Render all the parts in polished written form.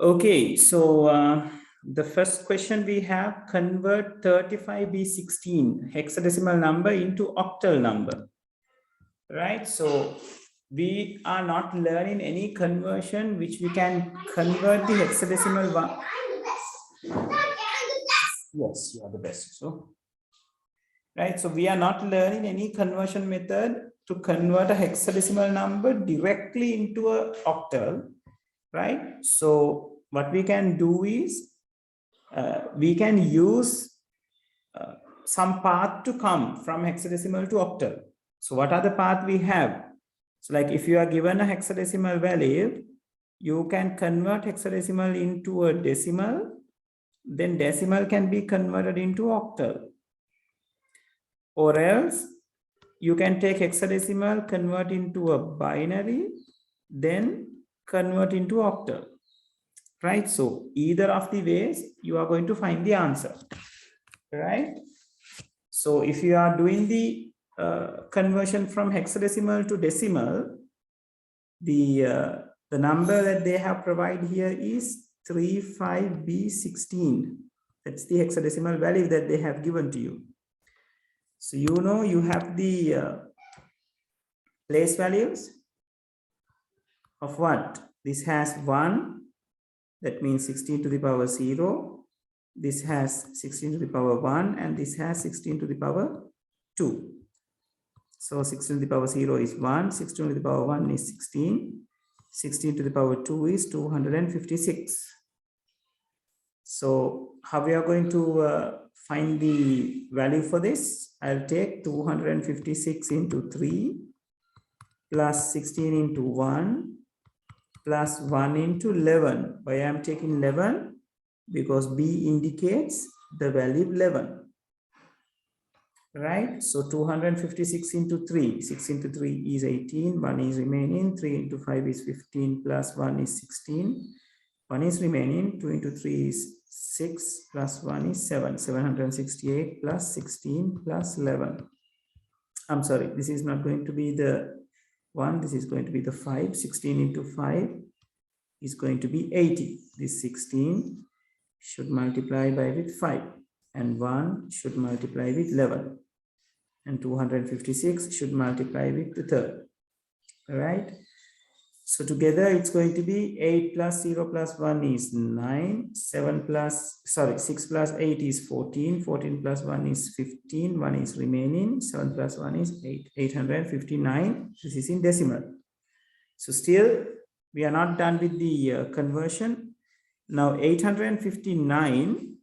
Okay, so the first question we have, convert 35B16 hexadecimal number into octal number, right? So we are not learning any conversion which we can convert the hexadecimal one. Yes, you are the best. So, right, so we are not learning any conversion method to convert a hexadecimal number directly into an octal, right? So what we can do is we can use some path to come from hexadecimal to octal. So what are the path we have? So like if you are given a hexadecimal value, you can convert hexadecimal into a decimal, then decimal can be converted into octal. Or else you can take hexadecimal, convert into a binary, then convert into octal. Right? So either of the ways you are going to find the answer. Right? So if you are doing the conversion from hexadecimal to decimal, the number that they have provided here is 35B16. That's the hexadecimal value that they have given to you. So you know you have the place values of what? This has 1, that means 16 to the power 0. This has 16 to the power 1, and this has 16 to the power 2. So 16 to the power 0 is 1, 16 to the power 1 is 16, 16 to the power 2 is 256. So how we are going to find the value for this? I'll take 256 into 3 plus 16 into 1 plus 1 into 11. Why I am taking 11? Because B indicates the value 11. Right? So 256 into 3. 6 into 3 is 18. 1 is remaining. 3 into 5 is 15 plus 1 is 16. 1 is remaining. 2 into 3 is 6 plus 1 is 7. 768 plus 16 plus 11. I'm sorry, this is not going to be the 1. This is going to be the 5. 16 into 5 is going to be 80. This 16 should multiply by with 5. And 1 should multiply with 11. And 256 should multiply with the third. All right. So together it's going to be 8 plus 0 plus 1 is 9. 6 plus 8 is 14. 14 plus 1 is 15. 1 is remaining. 7 plus 1 is 8. 859. This is in decimal. So still we are not done with the conversion. Now 859,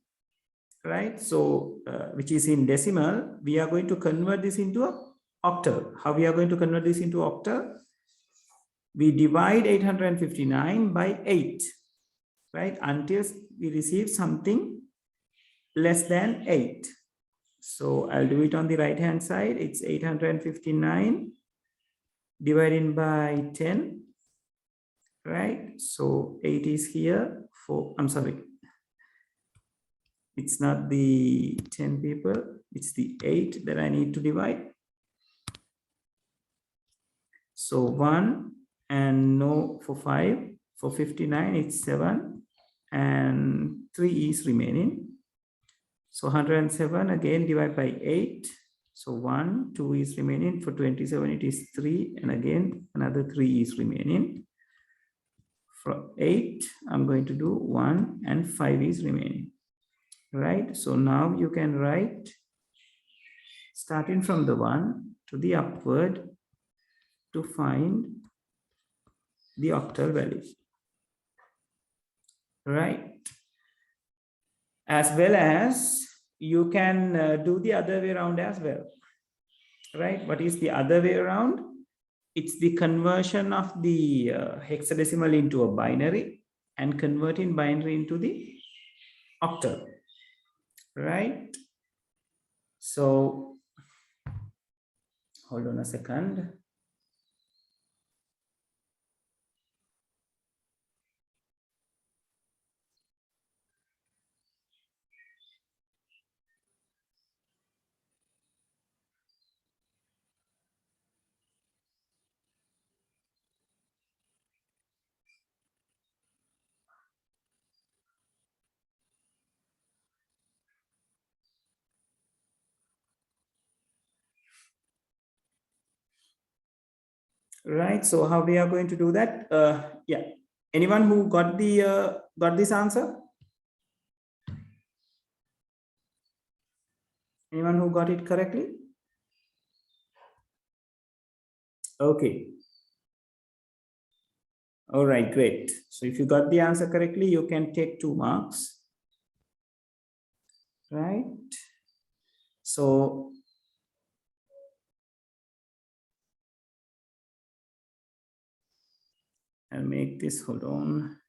right? So which is in decimal, we are going to convert this into a octal. How we are going to convert this into octal? We divide 859 by 8, right? Until we receive something less than 8. So I'll do it on the right hand side. It's 859 divided by 10, right? So 8 is here. I'm sorry. It's not the 10 people. It's the 8 that I need to divide. So 1 and no for 5. For 59, it's 7 and 3 is remaining. So 107 again divide by 8. So 1, 2 is remaining. For 27, it is 3. And again, another 3 is remaining. For 8, I'm going to do 1 and 5 is remaining. Right? So now you can write starting from the 1 to the upward to find the octal value. Right? As well as you can do the other way around as well. Right? What is the other way around? It's the conversion of the hexadecimal into a binary and converting binary into the octal. Right? So hold on a second. Right. So how we are going to do that? Yeah. Anyone who got this answer? Anyone who got it correctly? Okay. All right, great. So if you got the answer correctly, you can take 2 marks. Right. So I'll make this, hold on.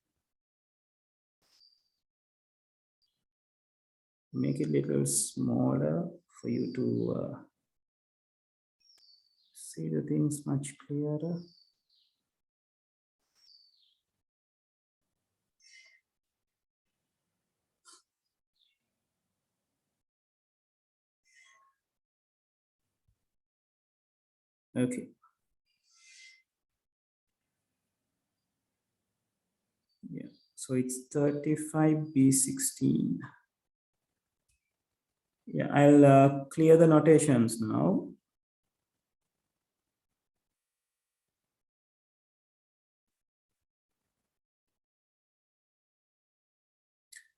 Make it a little smaller for you to see the things much clearer. Okay. Yeah. So it's 35B16. Yeah, I'll clear the notations now.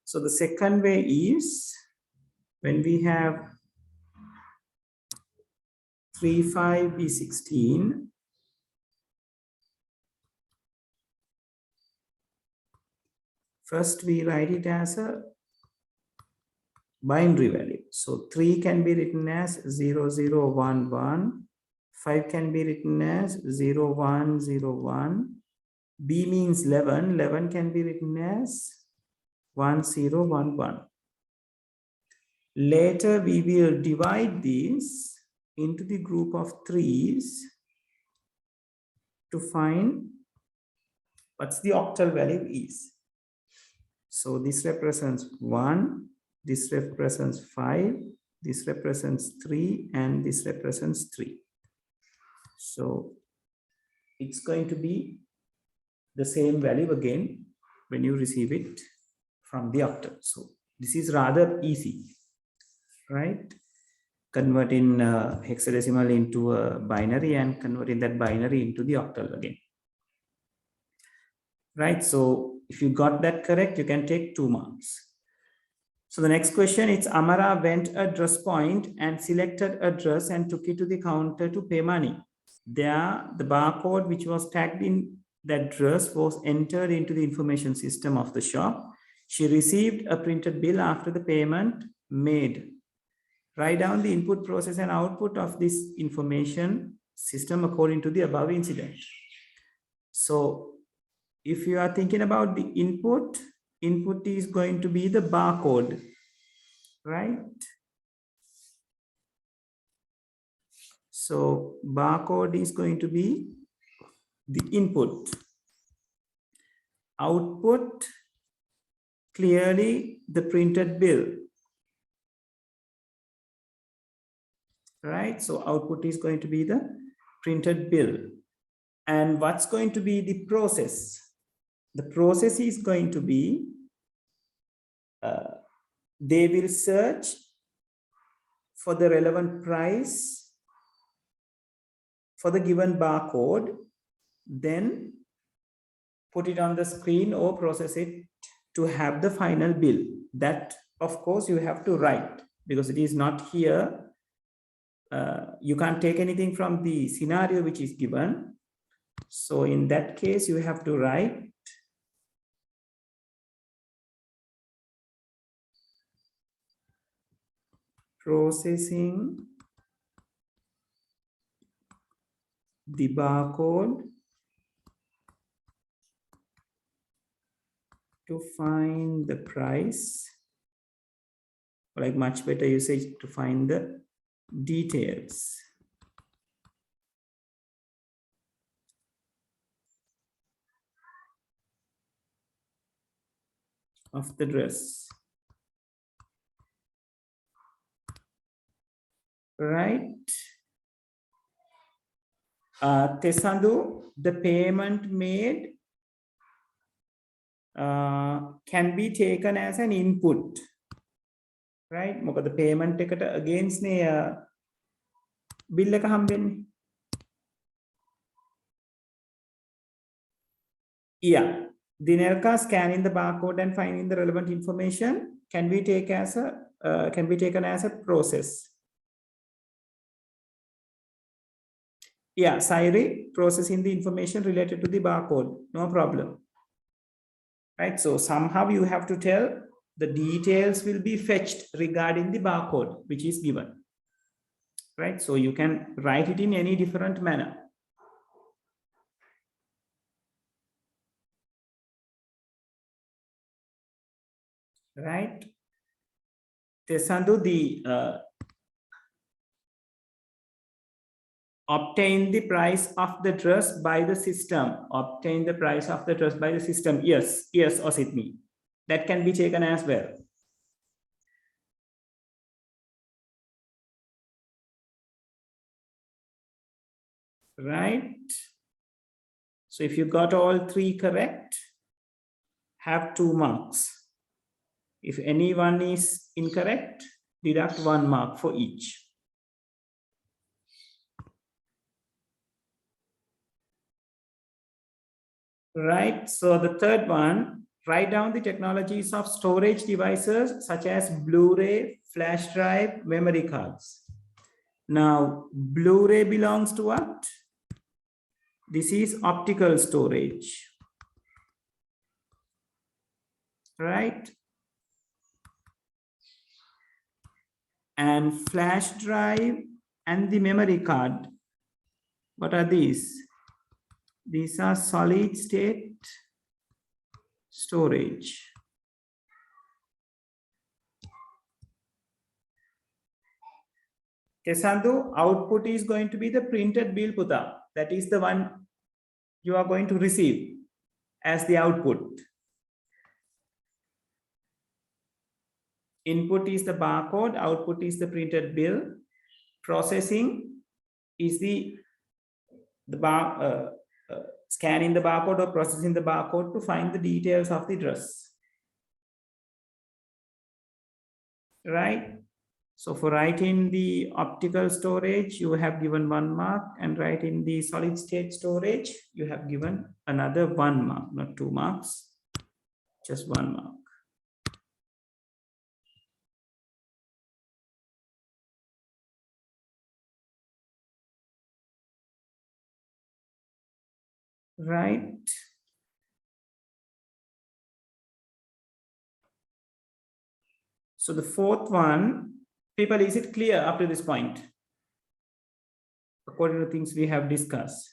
So the second way is when we have 35B16, first we write it as a binary value. So 3 can be written as 0011, 5 can be written as 0101, B means 11, 11 can be written as 1011. Later we will divide these into the group of 3s to find what's the octal value is. So this represents 1, this represents 5, this represents 3, and this represents 3. So it's going to be the same value again when you receive it from the octal. So this is rather easy, right? Converting hexadecimal into a binary and converting that binary into the octal again. Right, so if you got that correct, you can take 2 marks. So the next question is Amara went address point and selected address and took it to the counter to pay money. There, the barcode which was tagged in that address was entered into the information system of the shop. She received a printed bill after the payment made. Write down the input, process, and output of this information system according to the above incident. So if you are thinking about the input, input is going to be the barcode, right? So barcode is going to be the input. Output, clearly the printed bill, right? So output is going to be the printed bill. And what's going to be the process? The process is going to be, they will search for the relevant price for the given barcode, then put it on the screen or process it to have the final bill. That, of course, you have to write because it is not here. You can't take anything from the scenario which is given. So in that case, you have to write processing the barcode to find the price, like much better usage to find the details of the dress, right? Tesandu, the payment made can be taken as an input, right? මොකද payment එකට against නේ bill එක හම්බෙන්නේ. Yeah, the Nelka scanning the barcode and finding the relevant information can be taken as a process. Yeah, Siri processing the information related to the barcode, no problem. Right, so somehow you have to tell the details will be fetched regarding the barcode which is given. Right, so you can write it in any different manner. Right, Tesandu, the obtain the price of the dress by the system. Obtain the price of the dress by the system. Yes, yes, Ositni. That can be taken as well. Right. So if you got all three correct, have 2 marks. If any one is incorrect, deduct 1 mark for each. Right. So the third one, write down the technologies of storage devices such as Blu-ray, flash drive, memory cards. Now, Blu-ray belongs to what? This is optical storage. Right? And flash drive and the memory card. What are these? These are solid state storage. Kesandu, output is going to be the printed bill puta. That is the one you are going to receive as the output. Input is the barcode, output is the printed bill. Processing is the scanning the barcode or processing the barcode to find the details of the dress. Right? So for writing the optical storage, you have given 1 mark, and writing the solid state storage, you have given another 1 mark, not 2 marks, just 1 mark. Right. So the fourth one, people, is it clear up to this point? According to things we have discussed.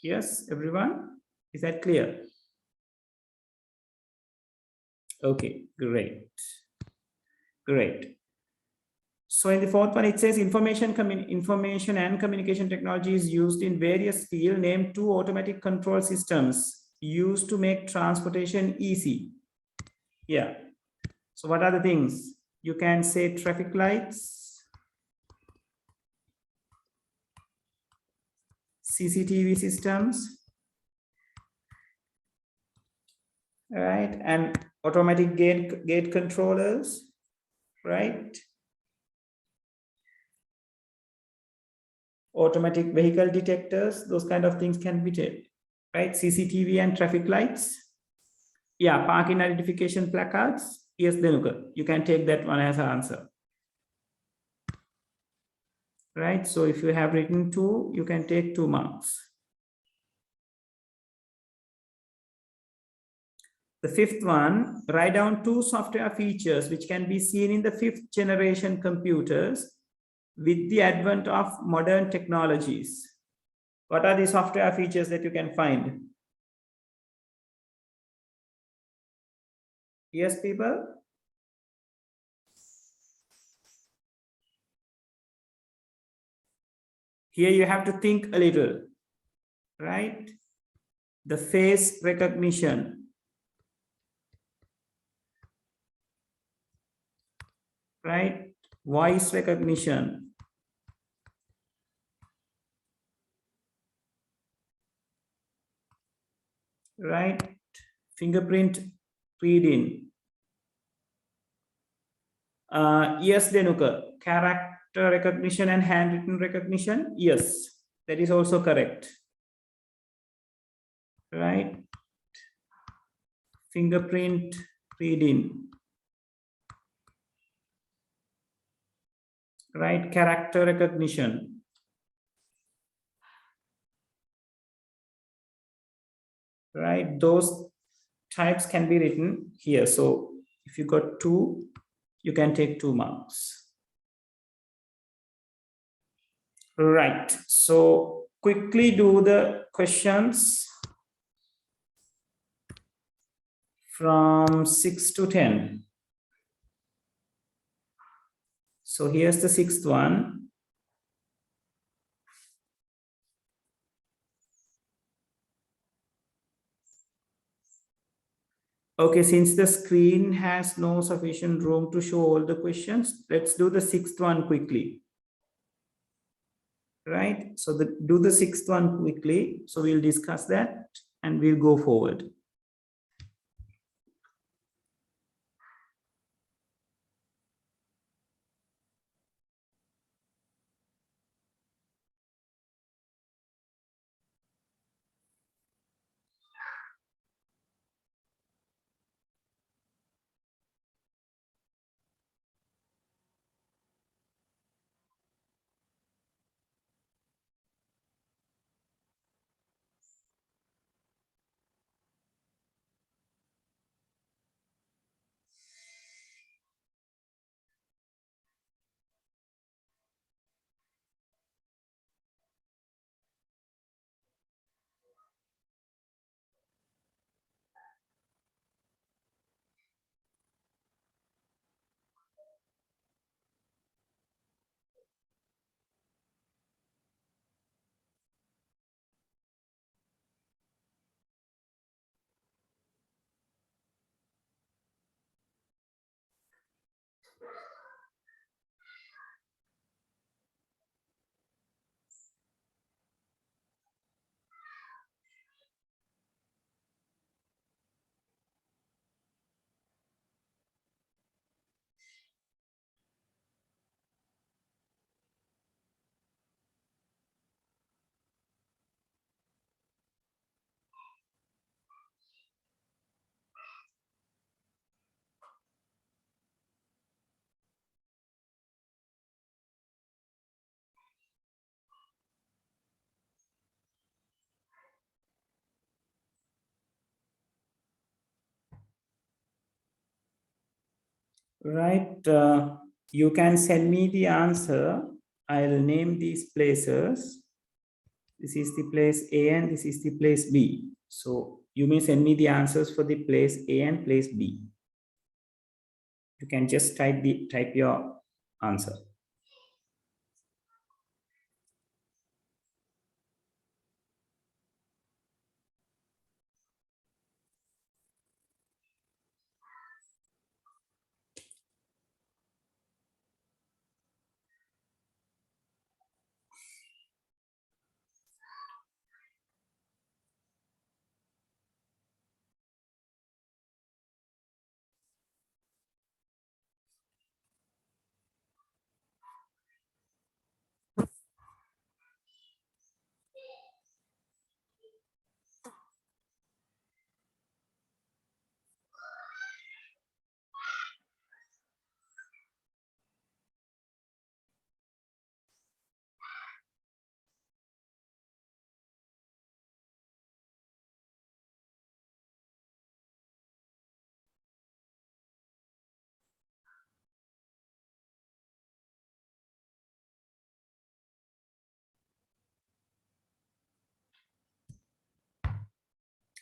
Yes, everyone? Is that clear? Okay, great. Great. So in the fourth one, it says information and communication technology is used in various fields. Name 2 automatic control systems used to make transportation easy. Yeah. So what are the things? You can say traffic lights, CCTV systems, right? And automatic gate controllers, right? Automatic vehicle detectors, those kind of things can be taken, right? CCTV and traffic lights. Yeah, parking identification placards. Yes, Denuka, you can take that one as an answer. Right, so if you have written 2, you can take 2 marks. The fifth one, write down 2 software features which can be seen in the 5th generation computers with the advent of modern technologies. What are the software features that you can find? Yes, people? Here you have to think a little, right? The face recognition. Right? Voice recognition. Right? Fingerprint reading. Yes, Denuka, character character recognition and handwritten recognition? Yes, that is also correct. Right? Fingerprint reading. Right? Character recognition. Right? Those types can be written here. So if you got 2, you can take 2 marks. Right. So quickly do the questions from 6 to 10. So here's the 6th one. Okay, since the screen has no sufficient room to show all the questions, let's do the 6th one quickly. Right? So do the 6th one quickly. So we'll discuss that and we'll go forward. Right. You can send me the answer. I'll name these places. This is the place A and this is the place B. So you may send me the answers for the place A and place B. You can just type your answer.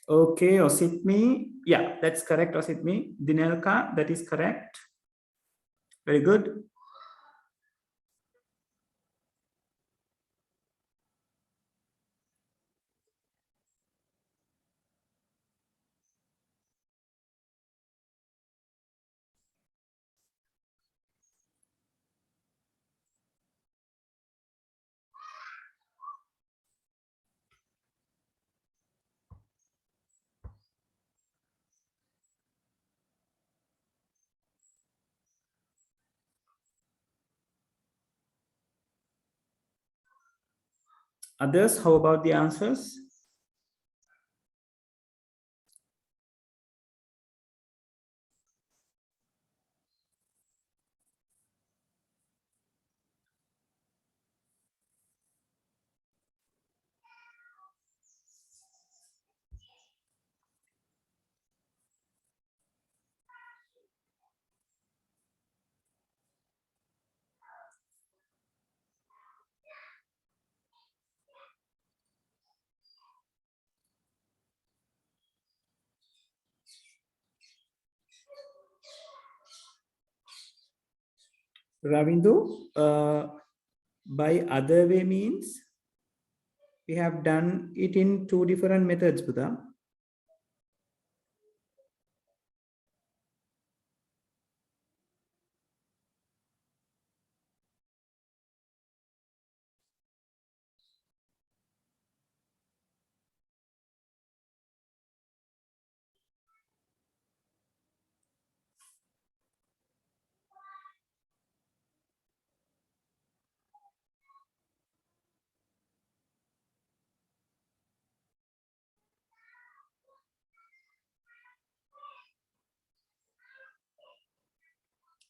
Okay, Ositmi. Yeah, that's correct, Ositmi. Dinelka, that is correct. Very good. Others, how about the answers? Ravindu, by other way means we have done it in two different methods, Buddha.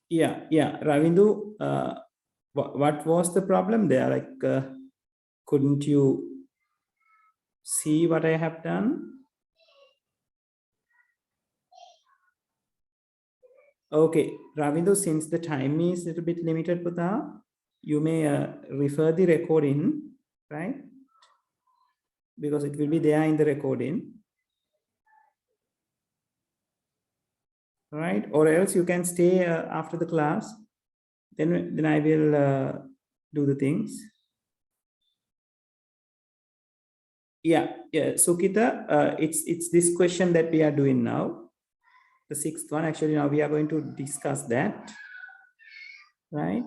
Yeah, Ravindu, what was the problem there? Like, couldn't you see what I have done? Okay, Ravindu, since the time is a little bit limited, Buddha, you may refer the recording, right? Because it will be there in the recording, right? Or else you can stay after the class. Then I will do the things. Yeah. Sukita, it's this question that we are doing now. The sixth one, actually, now we are going to discuss that, right?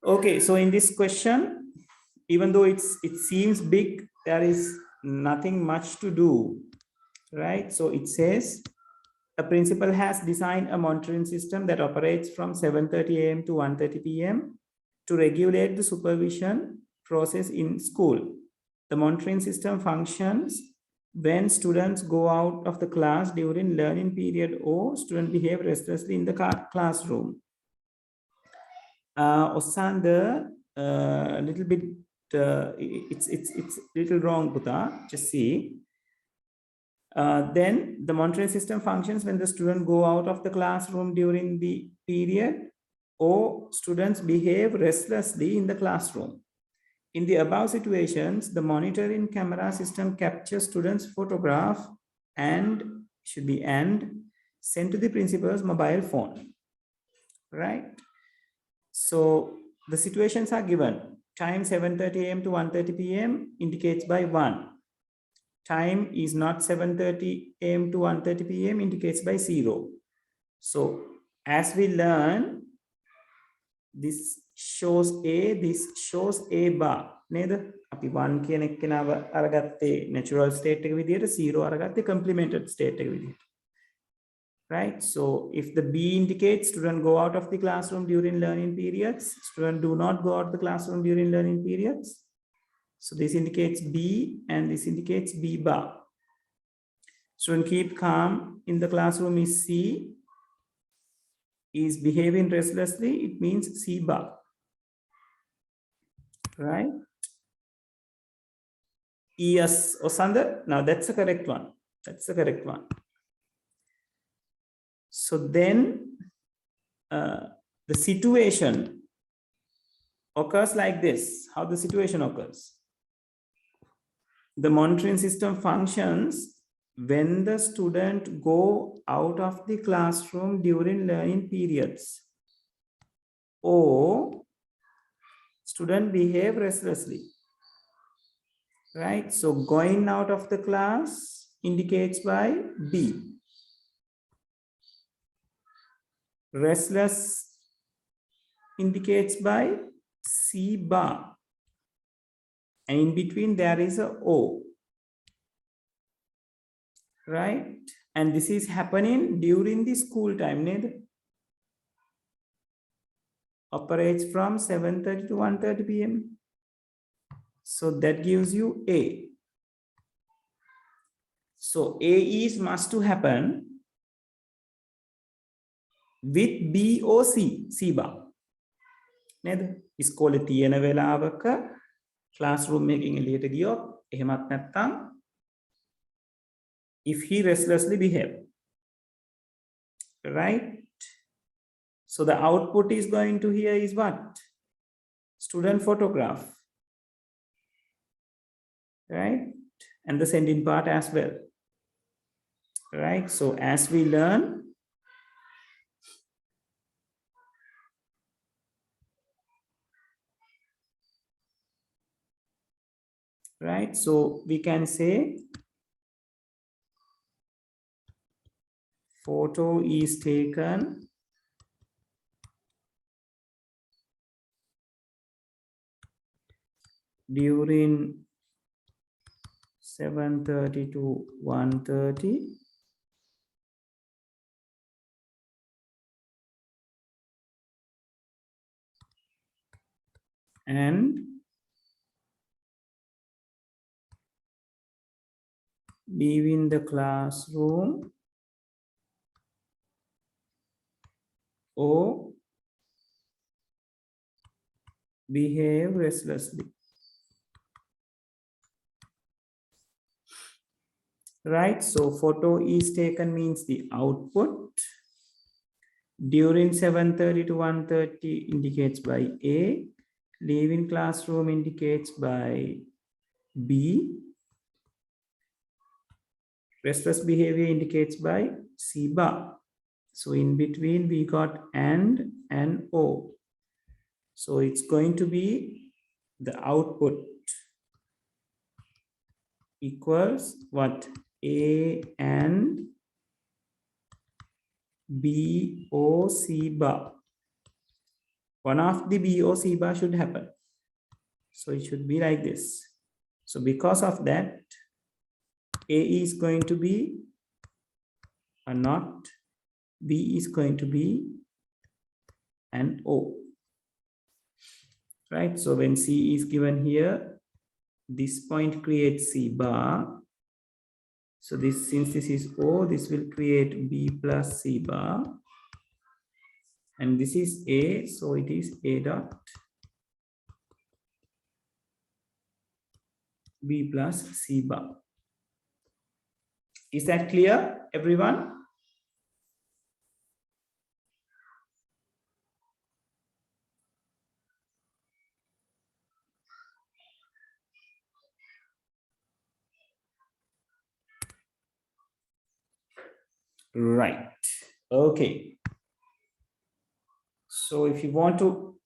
Okay, so in this question, even though it seems big, there is nothing much to do, right? So it says, a principal has designed a monitoring system that operates from 7:30 a.m. to 1:30 p.m. to regulate the supervision process in school. The monitoring system functions when students go out of the class during learning period or students behave restlessly in the classroom. Osanda, a little bit, it's little wrong, Buddha. Just see. Then the monitoring system functions when the student go out of the classroom during the period or students behave restlessly in the classroom. In the above situations, the monitoring camera system captures students' photograph and sent to the principal's mobile phone, right? So the situations are given. Time 7:30 a.m. to 1:30 p.m. indicates by 1. Time is not 7:30 a.m. to 1:30 p.m. indicates by 0. So as we learn, this shows A, this shows A bar. Neither අපි 1 කියන එක්කෙනාව අරගත්තේ natural state එක විදියට 0 අරගත්තේ complemented state එක විදියට. Right? So if the B indicates student go out of the classroom during learning periods, student do not go out of the classroom during learning periods. So this indicates B and this indicates B bar. Student keep calm in the classroom is C. Is behaving restlessly, it means C bar. Right? Yes, Osanda. Now that's the correct one. That's the correct one. So then the situation occurs like this. How the situation occurs? The monitoring system functions when the student go out of the classroom during learning periods or student behave restlessly, right? So going out of the class indicates by B. Restless indicates by C bar. And in between there is a O, right? And this is happening during the school time, need? operates from 7:30 to 1:30 p.m. So that gives you A. So A is must to happen with B or C, C bar. නේද? ඉස්කෝලේ තියෙන වෙලාවක classroom එකකින් එළියට ගියොත් එහෙමත් නැත්නම් if he restlessly behave, right? So the output is going to here is what? Student photograph, right? And the sending part as well, right? So as we learn, right? So we can say photo is taken during 7:30 to 1:30 and leaving the classroom or behave restlessly, right? So photo is taken means the output during 7:30 to 1:30 indicates by A, leaving classroom indicates by B, restless behavior indicates by C bar. So in between we got and O. So it's going to be the output equals what? A and B or C bar. One of the B or C bar should happen. So it should be like this. So because of that, A is going to be a not, B is going to be an O. Right? So when C is given here, this point creates C bar. So this, since this is O, this will create B plus C bar. And this is A, so it is A dot B plus C bar. Is that clear, everyone? Right. Okay. So if you want to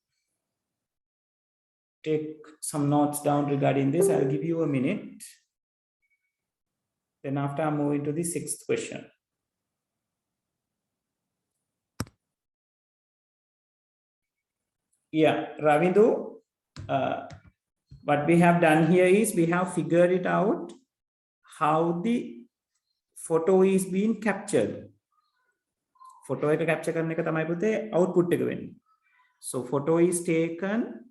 take some notes down regarding this, I'll give you a minute. Then after I move into the 6th question. Yeah, Ravindu, what we have done here is we have figured it out how the photo is being captured. Photo එක capture කරන එක තමයි පුතේ output එක වෙන්නේ. So photo is taken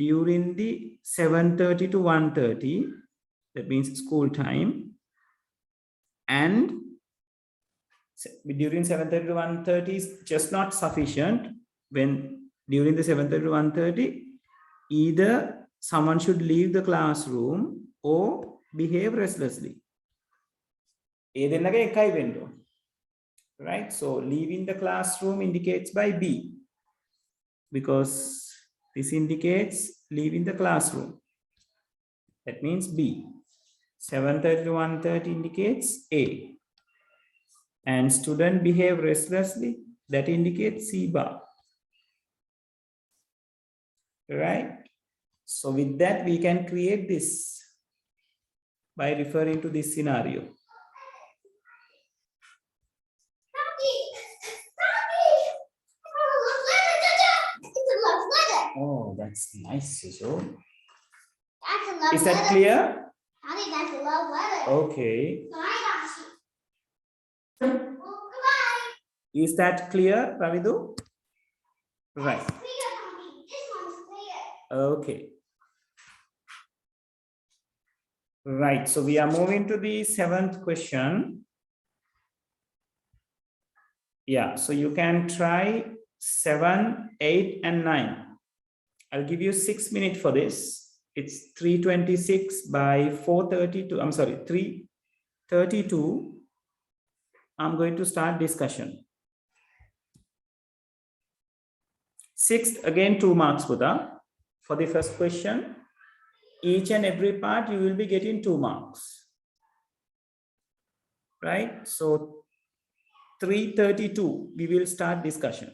during the 7:30 to 1:30, that means school time, and during 7:30 to 1:30 is just not sufficient. When during the 7:30 to 1:30, either someone should leave the classroom or behave restlessly. Right? So leaving the classroom indicates by B, because this indicates leaving the classroom. That means B. 7:30 to 1:30 indicates A. And student behave restlessly, that indicates C bar. Right? So with that, we can create this by referring to this scenario. Oh, that's nice, so. Is that clear? That's a love letter. Okay. Is that clear, Ravidu? Right. Okay. Right. So we are moving to the 7th question. Yeah. So you can try 7, 8, and 9. I'll give you 6 minutes for this. It's 3:26 by 4:32. I'm sorry, 3:32. I'm going to start discussion. 6th, again 2 marks, Buddha. For the first question, each and every part you will be getting 2 marks. Right? So 3:32, we will start discussion.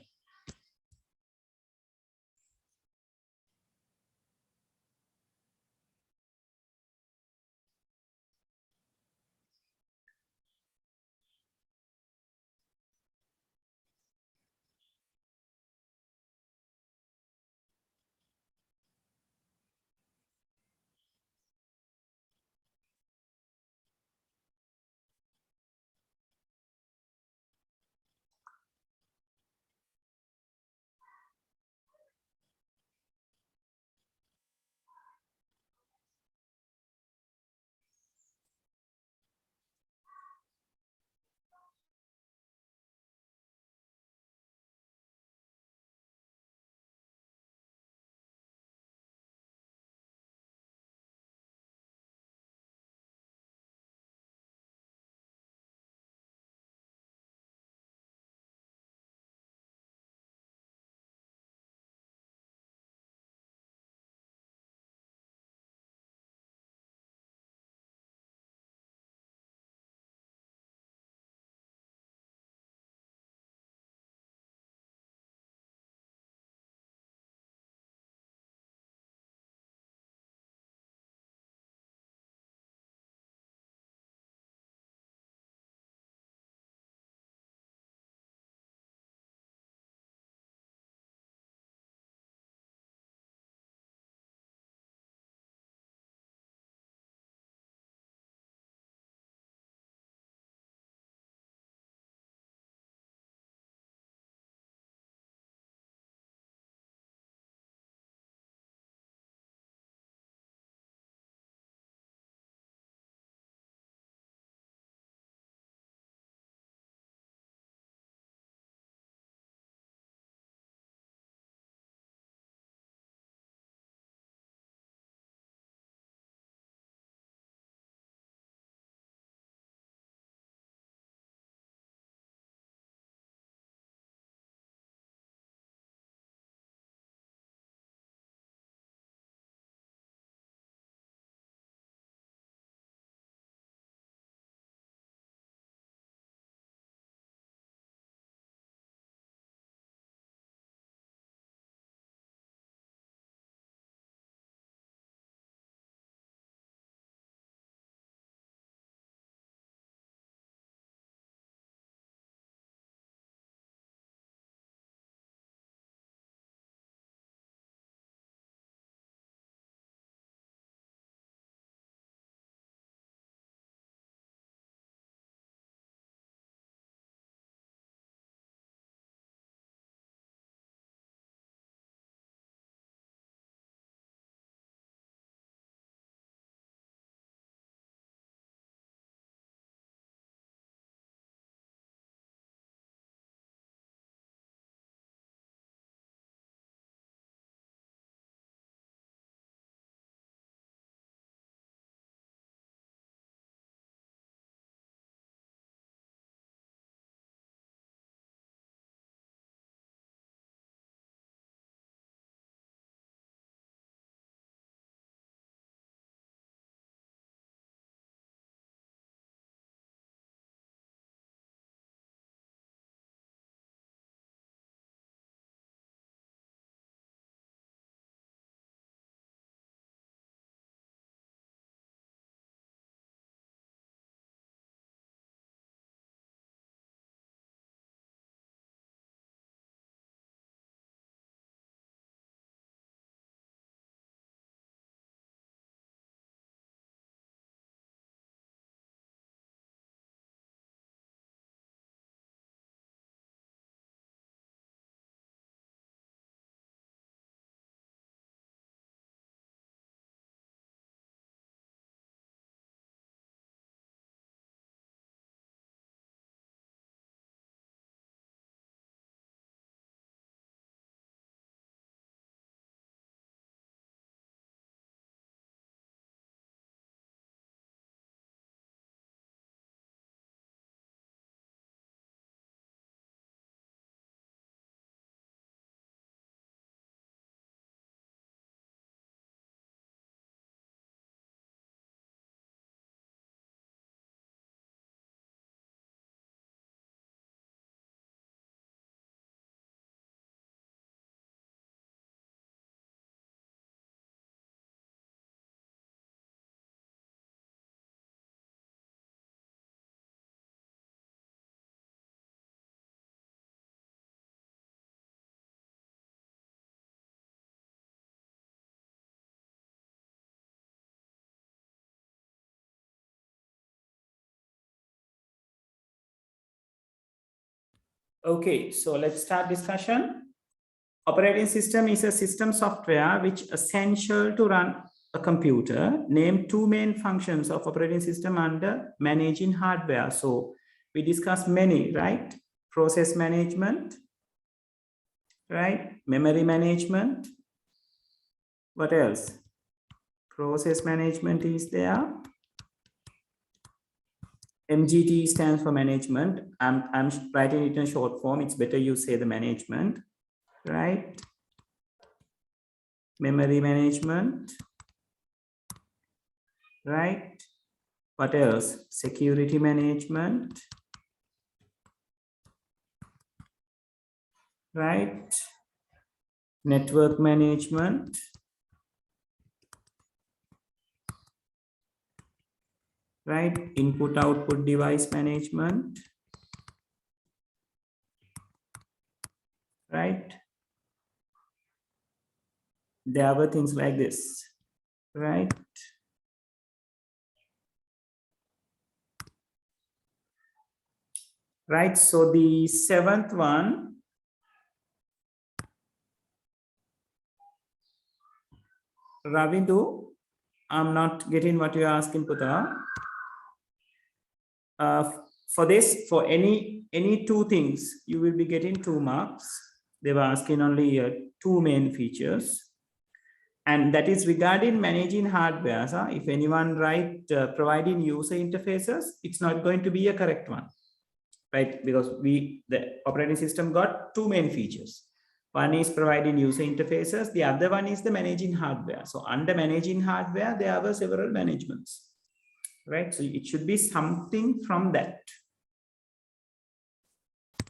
Okay, so let's start discussion. Operating system is a system software which is essential to run a computer. Name two main functions of operating system under managing hardware. So we discussed many, right? Process management, right? Memory management. What else? Process management is there. MGT stands for management. I'm writing it in short form. It's better you say the management, right? Memory management, right? What else? Security management, right? Network management, right? Input output device management, right? There were things like this, right? Right, so the seventh one, Ravindu, I'm not getting what you're asking, Putra. For this, for any two things, you will be getting 2 marks. They were asking only 2 main features. And that is regarding managing hardware. So if anyone write providing user interfaces, it's not going to be a correct one, right? Because the operating system got 2 main features. One is providing user interfaces. The other one is the managing hardware. So under managing hardware, there were several managements, right? So it should be something from that,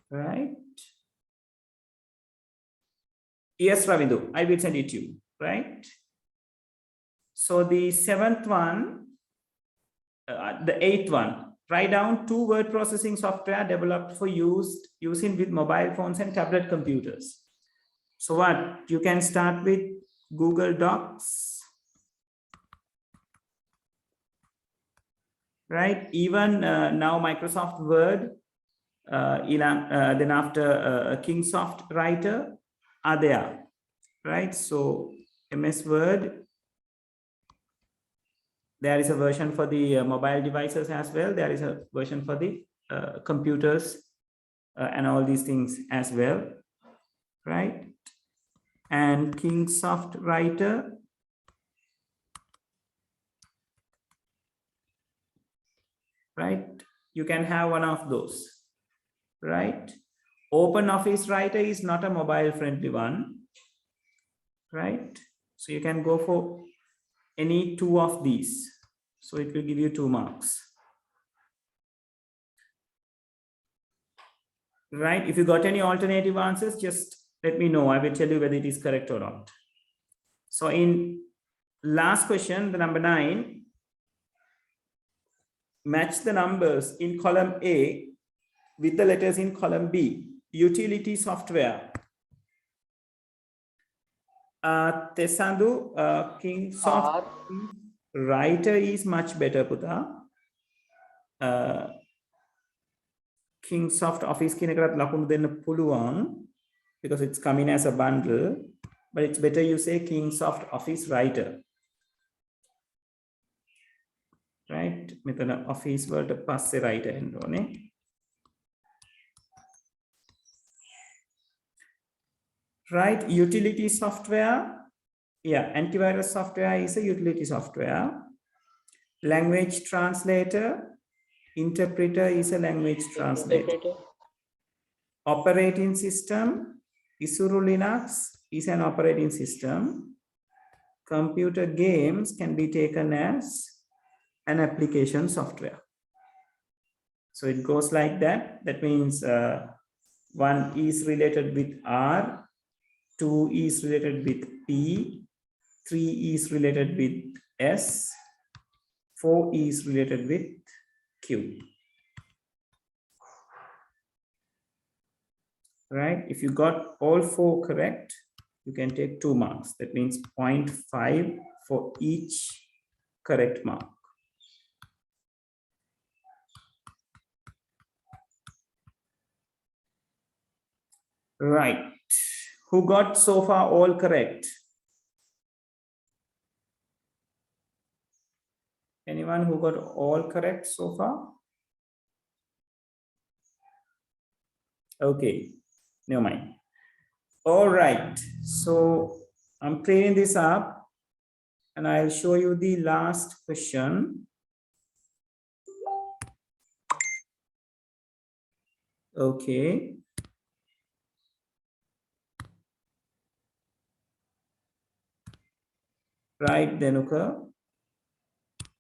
right? Yes, Ravindu, I will send it to you, right? So the 7th one, the 8th one, write down 2 word processing software developed for using with mobile phones and tablet computers. So what? You can start with Google Docs, right? Even now Microsoft Word, then after Kingsoft Writer are there, right? So MS Word, there is a version for the mobile devices as well. There is a version for the computers and all these things as well, right? And Kingsoft Writer, right? You can have one of those, right? Open Office Writer is not a mobile friendly one, right? So you can go for any 2 of these. So it will give you 2 marks, right? If you got any alternative answers, just let me know. I will tell you whether it is correct or not. So in last question, the number 9, match the numbers in column A with the letters in column B. Utility software. Tesandu, Kingsoft Writer is much better, Puta. Kingsoft Office kinakarat lakunu denna puluwan because it's coming as a bundle, but it's better you say Kingsoft Office Writer. Right? Metana Office word passe writer endone. Right? Utility software. Yeah, antivirus software is a utility software. Language translator, interpreter is a language translator. Operating system, Isuru Linux is an operating system. Computer games can be taken as an application software. So it goes like that. That means 1 is related with R, 2 is related with P, 3 is related with S, 4 is related with Q. Right? If you got all 4 correct, you can take 2 marks. That means 0.5 for each correct mark. Right. Who got so far all correct? Anyone who got all correct so far? Okay, never mind. All right, so I'm clearing this up and I'll show you the last question. Okay. Right, Denuka.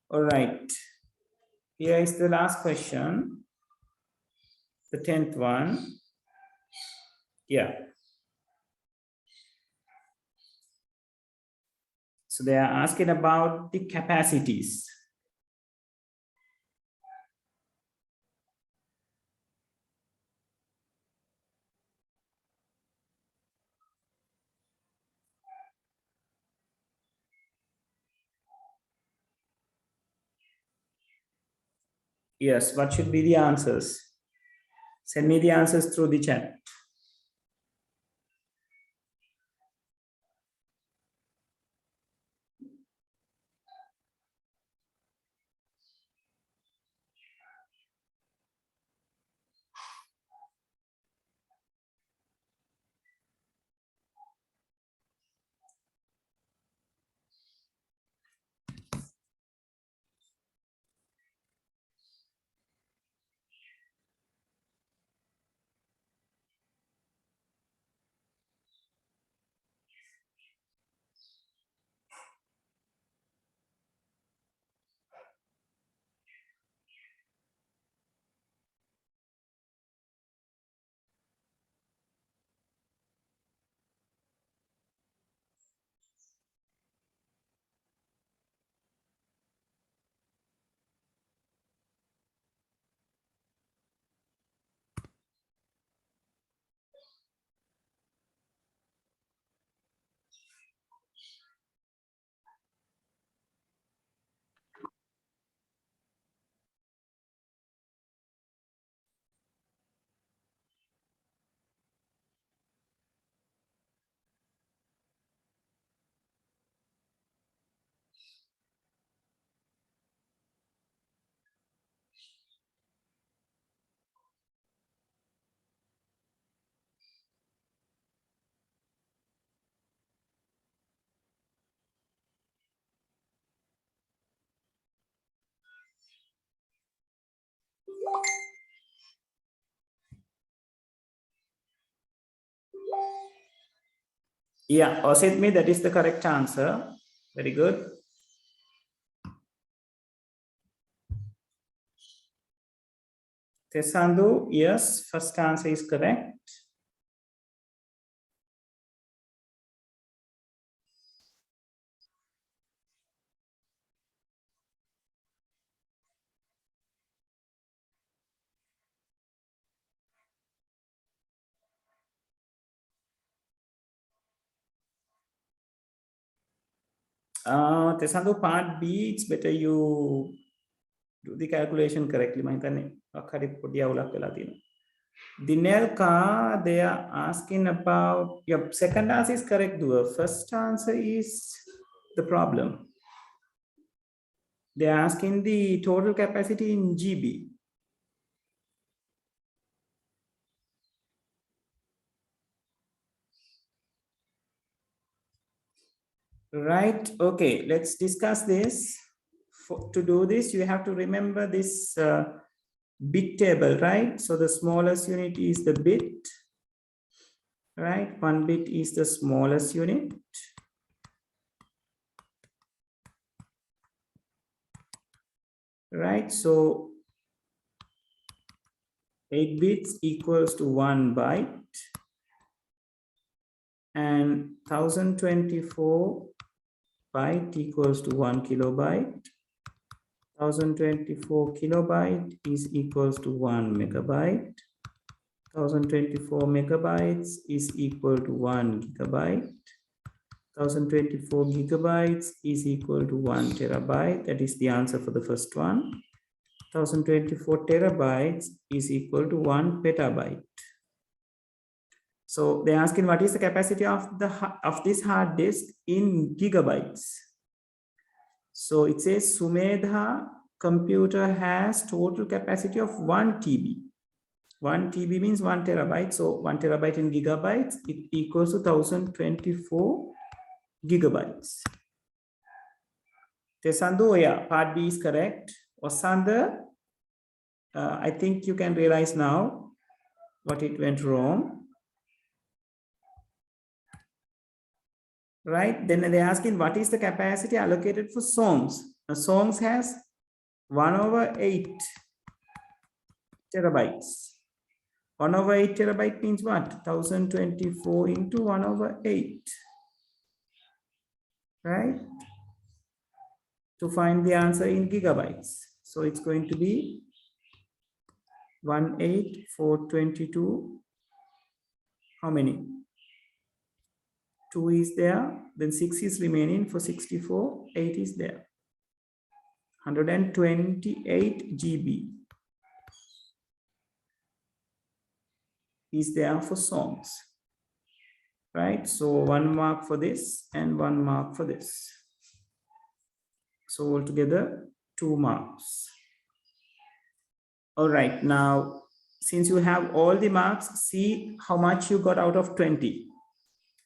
All right. Here is the last question. The 10th one. Yeah. So they are asking about the capacities. Yes, what should be the answers? Send me the answers through the chat. Yeah, Osidmi, that is the correct answer. Very good. Tesandu, yes, first answer is correct. Tesandu, part B, it's better you do the calculation correctly. Dinelka, they are asking about, your second answer is correct, Dua. First answer is the problem. They are asking the total capacity in GB. Right, okay, let's discuss this. To do this, you have to remember this bit table, right? So the smallest unit is the bit, right? 1 bit is the smallest unit. Right, so 8 bits equals to 1 byte, and 1024 byte equals to 1 kilobyte. 1024 kilobyte is equals to 1 megabyte. 1024 megabytes is equal to 1 gigabyte. 1024 gigabytes is equal to 1 terabyte. That is the answer for the first one. 1024 terabytes is equal to 1 petabyte. So they're asking what is the capacity of this hard disk in gigabytes. So it says Sumedha computer has total capacity of 1 TB. 1 TB means 1 terabyte. So 1 terabyte in gigabytes, it equals to 1024 gigabytes. Tesandu, yeah, part B is correct. Osanda, I think you can realize now what it went wrong. Right? Then they're asking what is the capacity allocated for songs. Now, songs has 1/8 terabytes. 1/8 terabyte means what? 1024 into 1/8. Right? To find the answer in gigabytes. So it's going to be 18422. How many? 2 is there, then 6 is remaining for 64, 8 is there. 128 GB is there for songs, right? So 1 mark for this and 1 mark for this. So altogether 2 marks. All right, now, since you have all the marks, see how much you got out of 20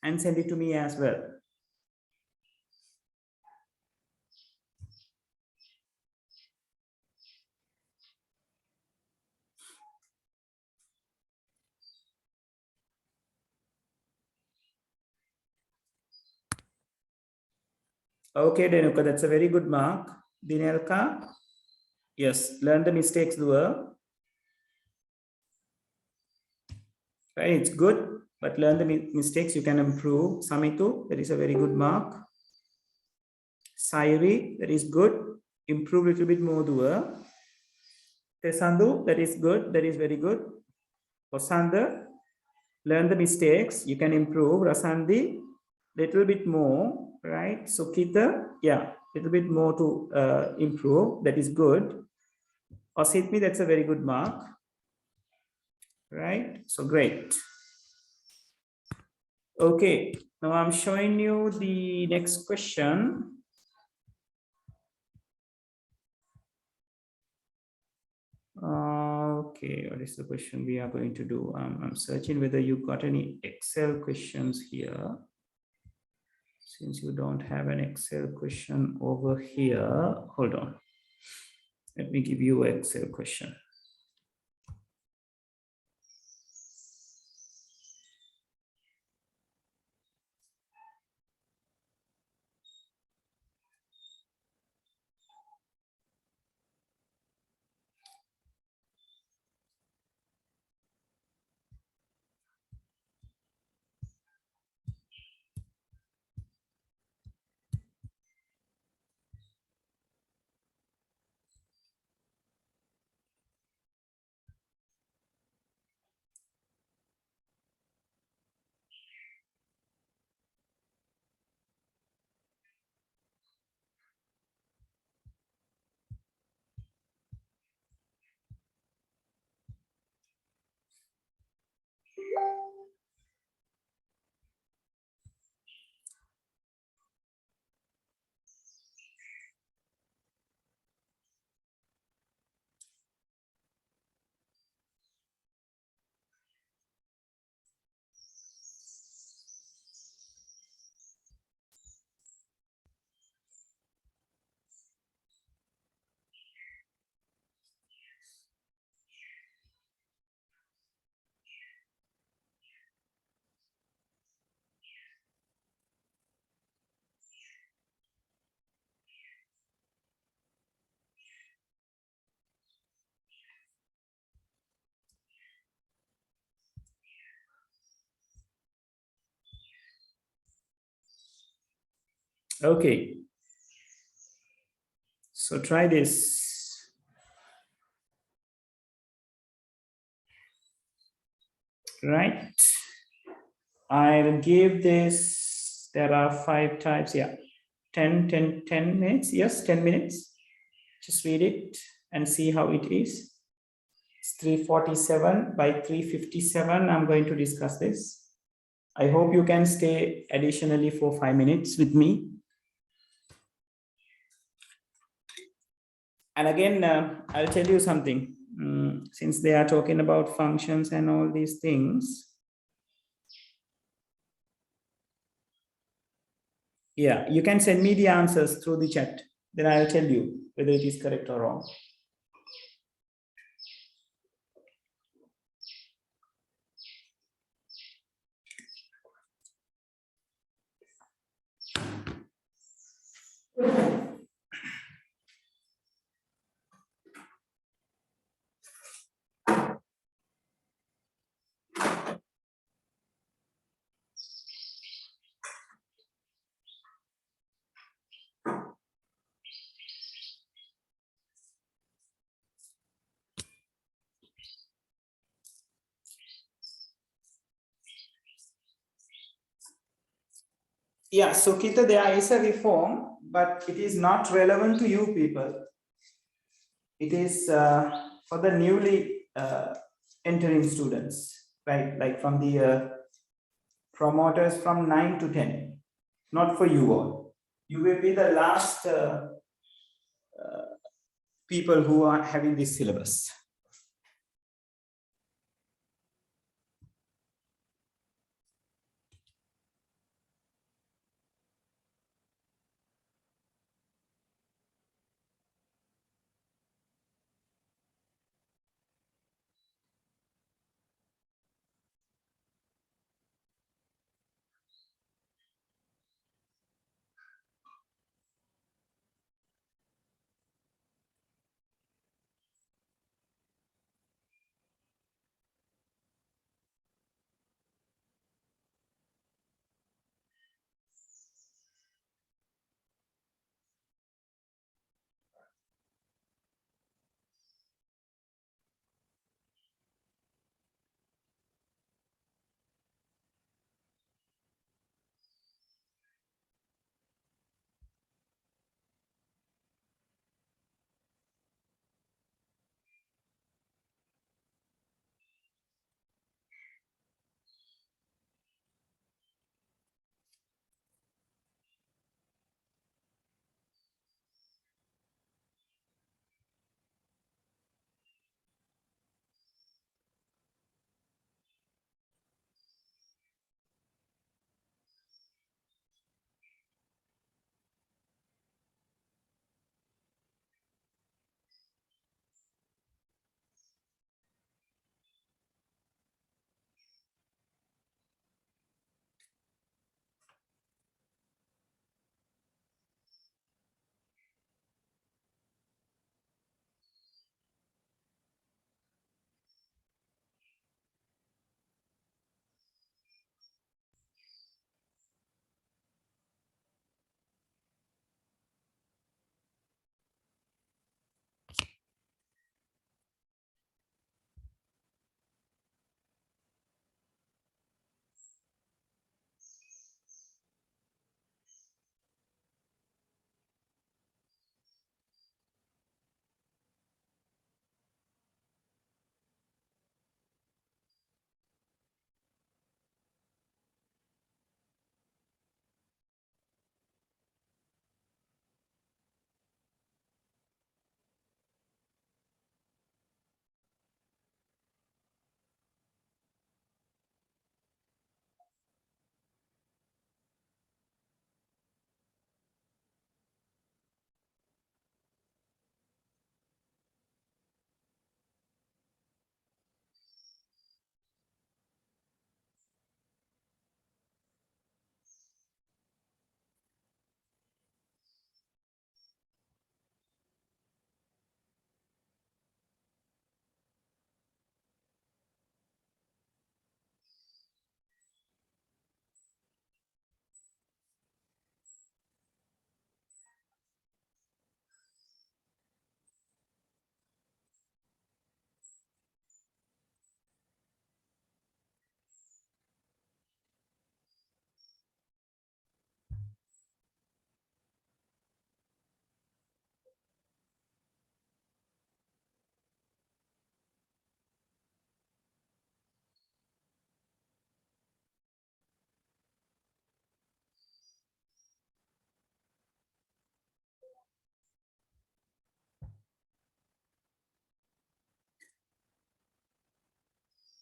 and send it to me as well. Okay, Denuka, that's a very good mark. Dinelka, yes, learn the mistakes, Dua. Right, it's good, but learn the mistakes, you can improve. Samitu, that is a very good mark. Sairi, that is good. Improve a little bit more, Dua. Tesandu, that is good, that is very good. Osanda, learn the mistakes, you can improve. Rasandi, little bit more, right? So Kita, yeah, little bit more to improve, that is good. Ositmi, that's a very good mark, right? So great. Okay, now I'm showing you the next question. Okay, what is the question we are going to do? I'm searching whether you got any Excel questions here. Since you don't have an Excel question over here, hold on. Let me give you an Excel question. Okay, so try this. Right, I'll give this, there are 5 types, yeah, 10 minutes, yes, 10 minutes. Just read it and see how it is. It's 3:47, by 3:57, I'm going to discuss this. I hope you can stay additionally for 5 minutes with me. And again, I'll tell you something. Since they are talking about functions and all these things, yeah, you can send me the answers through the chat. Then I'll tell you whether it is correct or wrong. Yeah, so Kita, there is a reform, but it is not relevant to you people. It is for the newly entering students, right? Like from the promoters from 9 to 10, not for you all. You will be the last people who are having this syllabus.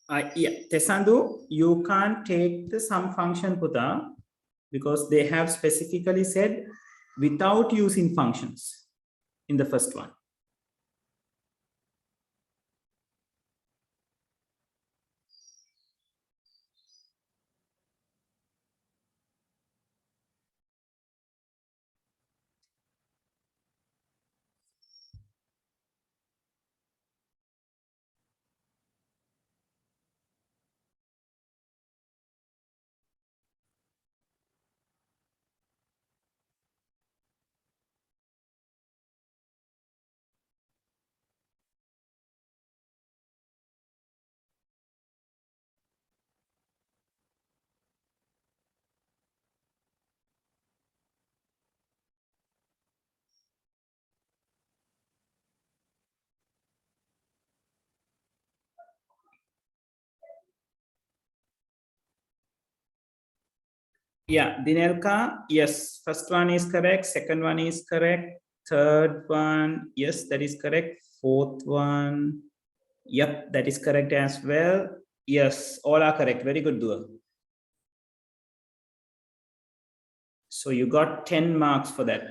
Yeah, Tesandu, you can't take the sum function, Puta, because they have specifically said without using functions in the first one. Yeah, Dinelka, yes, first one is correct, second one is correct, third one, yes, that is correct, fourth one, yep, that is correct as well. Yes, all are correct. Very good, Dua. So you got 10 marks for that.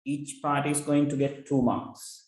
Each part is going to get 2 marks.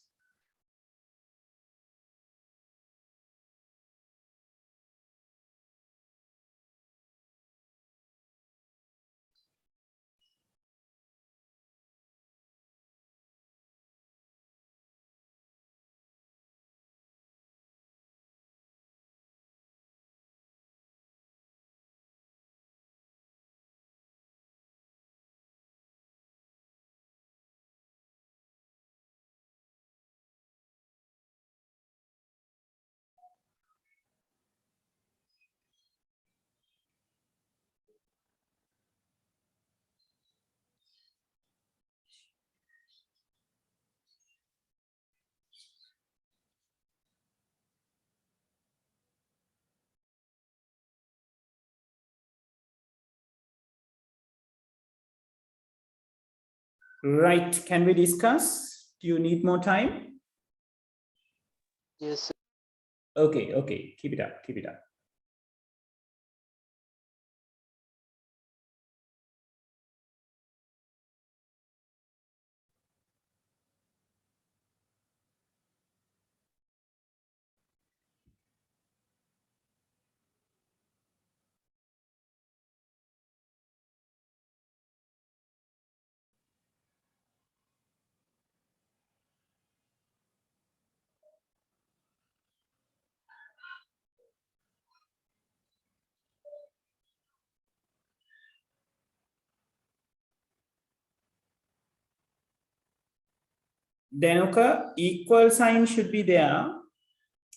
Right, can we discuss? Do you need more time? Yes, sir. Okay, okay, keep it up, keep it up. Then, okay, equal sign should be there.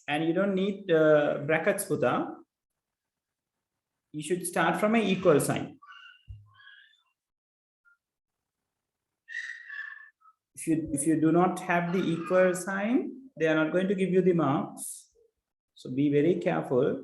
And you don't need brackets, Buddha. You should start from an equal sign. If you do not have the equal sign, they are not going to give you the marks. So be very careful.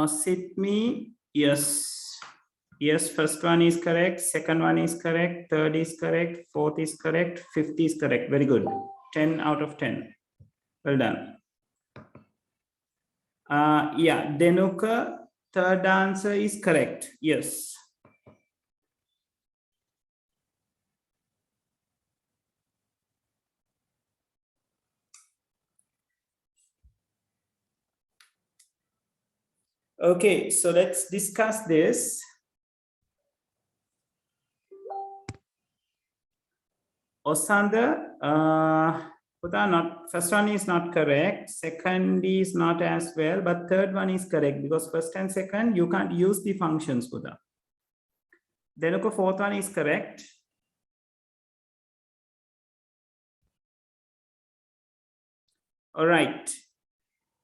Sit me, yes. Yes, first one is correct, second one is correct, third is correct, fourth is correct, fifth is correct. Very good. 10 out of 10. Well done. Yeah, Denuka, third answer is correct. Yes. Okay, so let's discuss this. Osanda, first one is not correct, second is not as well, but third one is correct because first and second you can't use the functions, Buddha. Then fourth one is correct. All right.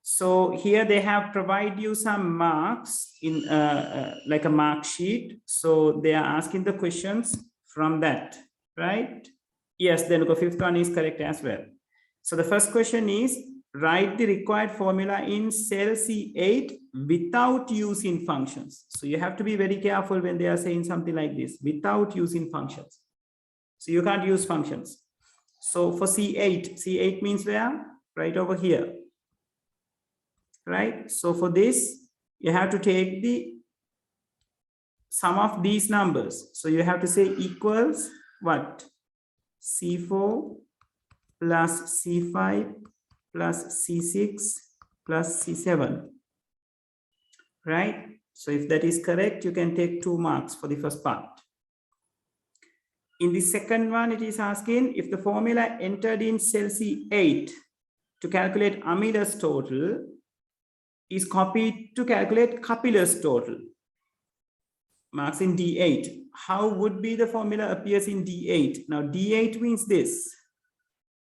So here they have provided you some marks in like a mark sheet. So they are asking the questions from that, right? Yes, then the fifth one is correct as well. So the first question is, write the required formula in cell C8 without using functions. So you have to be very careful when they are saying something like this, without using functions. So you can't use functions. So for C8, C8 means where? Right over here. Right? So for this, you have to take the sum of these numbers. So you have to say equals what? C4 plus C5 plus C6 plus C7. Right? So if that is correct, you can take 2 marks for the first part. In the second one, it is asking if the formula entered in cell C8 to calculate Amila's total is copied to calculate Kapila's total. Marks in D8. How would be the formula appears in D8? Now D8 means this.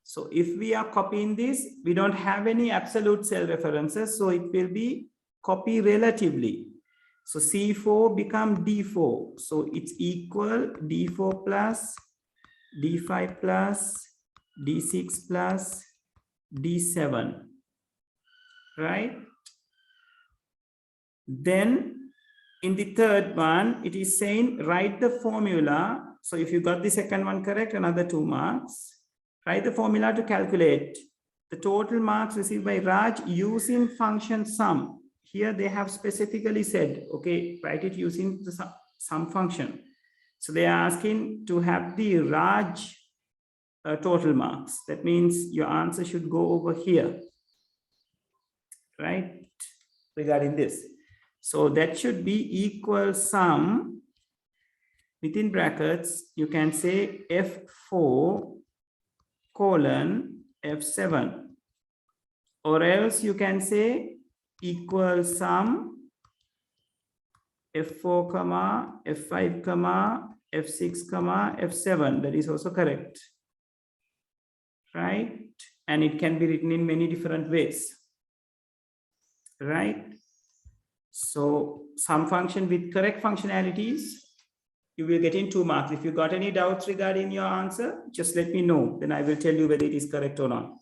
So if we are copying this, we don't have any absolute cell references. So it will be copy relatively. So C4 become D4. So it's equal D4 plus, D5 plus, D6 plus, D7. Right? Then in the third one, it is saying write the formula. So if you got the second one correct, another 2 marks. Write the formula to calculate the total marks received by Raj using function sum. Here they have specifically said, okay, write it using the sum function. So they are asking to have the Raj total marks. That means your answer should go over here, right? Regarding this. So that should be equal sum within brackets. You can say F4 colon F7, or else you can say equal sum F4 comma F5 comma F6 comma F7. That is also correct, right? And it can be written in many different ways, right? So some function with correct functionalities, you will get in 2 marks. If you got any doubts regarding your answer, just let me know. Then I will tell you whether it is correct or not.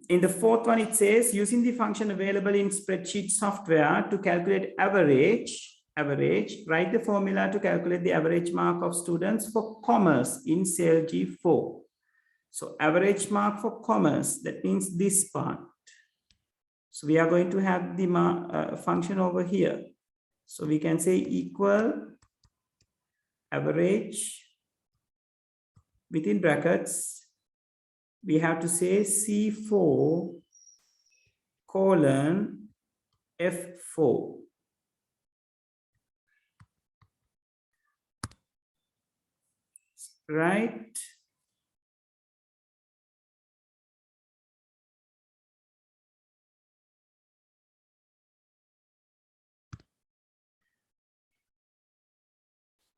In the fourth one, it says using the function available in spreadsheet software to calculate average, write the formula to calculate the average mark of students for commerce in cell G4. So average mark for commerce, that means this part. So we are going to have the function over here. So we can say equal average within brackets. We have to say C4 colon F4. Right?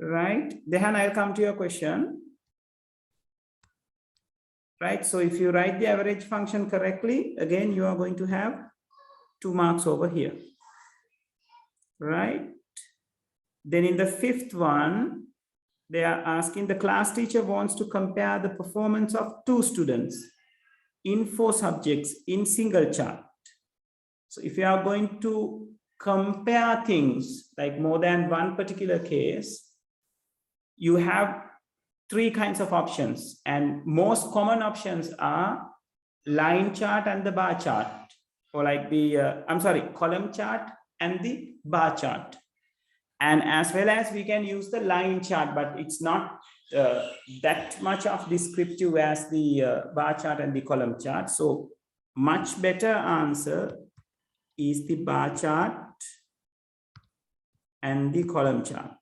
Right? Dehan, I'll come to your question. Right? So if you write the average function correctly, again, you are going to have 2 marks over here. Right? Then in the fifth one, they are asking the class teacher wants to compare the performance of 2 students in 4 subjects in single chart. So if you are going to compare things like more than one particular case, you have 3 kinds of options, and most common options are line chart and the bar chart, or like the column chart and the bar chart. And as well as we can use the line chart, but it's not that much of descriptive as the bar chart and the column chart. So much better answer is the bar chart and the column chart.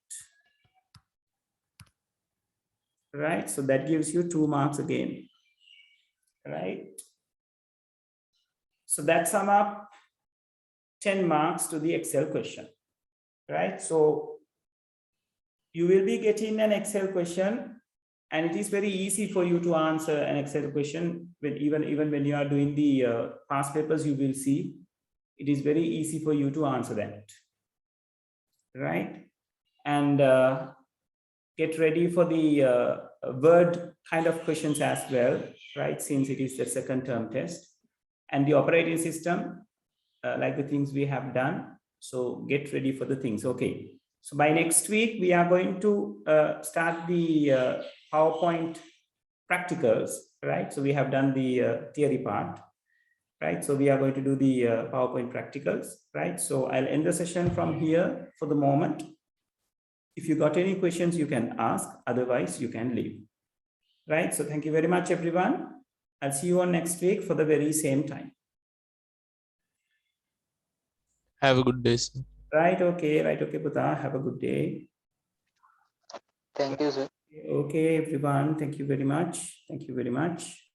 Right, so that gives you 2 marks again. Right, so that sum up 10 marks to the Excel question. Right, so you will be getting an Excel question, and it is very easy for you to answer an Excel question. When even when you are doing the past papers, you will see it is very easy for you to answer that. Right, and get ready for the word kind of questions as well, right, since it is the second term test, and the operating system, like the things we have done. So get ready for the things. Okay, so by next week we are going to start the PowerPoint practicals, right? So we have done the theory part, right? So we are going to do the PowerPoint practicals, right? So I'll end the session from here for the moment. If you got any questions, you can ask. Otherwise, you can leave. Right. So thank you very much, everyone. I'll see you on next week for the very same time. Have a good day, sir. Right. Okay. Right. Okay, Buddha. Have a good day. Thank you, sir. Okay, everyone. Thank you very much. Thank you very much.